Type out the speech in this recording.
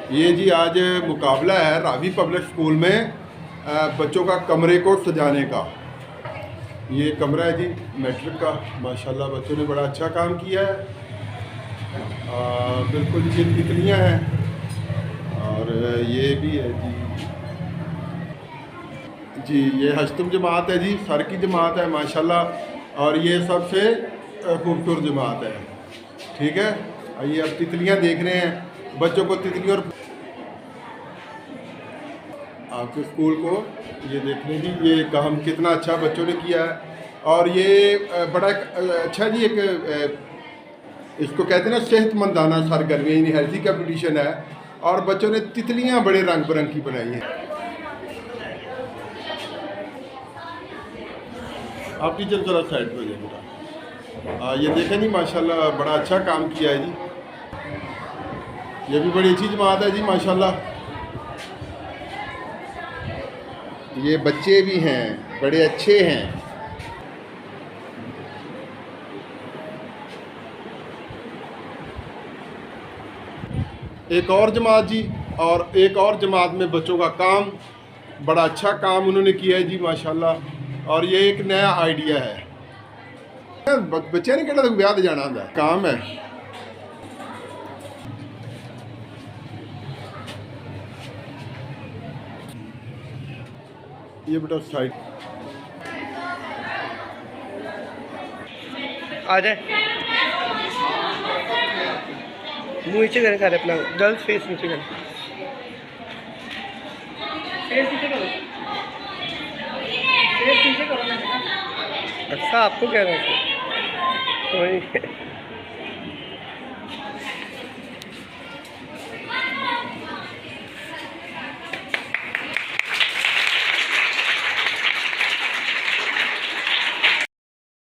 ये जी आज मुकाबला है रावी पब्लिक स्कूल में बच्चों का कमरे को सजाने का। ये कमरा है जी मैट्रिक का। माशाल्लाह बच्चों ने बड़ा अच्छा काम किया है। बिल्कुल ये तितलियाँ हैं और ये भी है जी ये हश्तम जमात है जी, सर की जमात है माशाल्लाह। और ये सबसे खूबसूरत जमात है। ठीक है, ये अब तितलियाँ देख रहे हैं, बच्चों को तितलियों और आपके स्कूल को ये देखने की ये काम कितना अच्छा बच्चों ने किया है। और ये बड़ा अच्छा जी एक इसको कहते हैं ना सेहतमंदाना सरगर्मी, यानी हेल्थी कंपटीशन है। और बच्चों ने तितलियां बड़े रंग बिरंगी बनाई हैं। आप टीचर जरा साइड पे जाइए बेटा। ये देखें जी माशाल्लाह बड़ा अच्छा काम किया है जी। ये भी बड़ी अच्छी जमात है जी माशाल्लाह। ये बच्चे भी हैं, बड़े अच्छे हैं। एक और जमात जी, और एक और जमात में बच्चों का काम बड़ा अच्छा काम उन्होंने किया है जी माशाल्लाह। और ये एक नया आइडिया है। बच्चे ने कहना तो ब्याह जाना होता काम है। ये बेटा साइड आ जाए, मुँह नीचे करें सारे अपना, गर्ल्स फेस नीचे करें, फेस नीचे करो, फेस नीचे करो। अच्छा आपको क्या रहे हैं?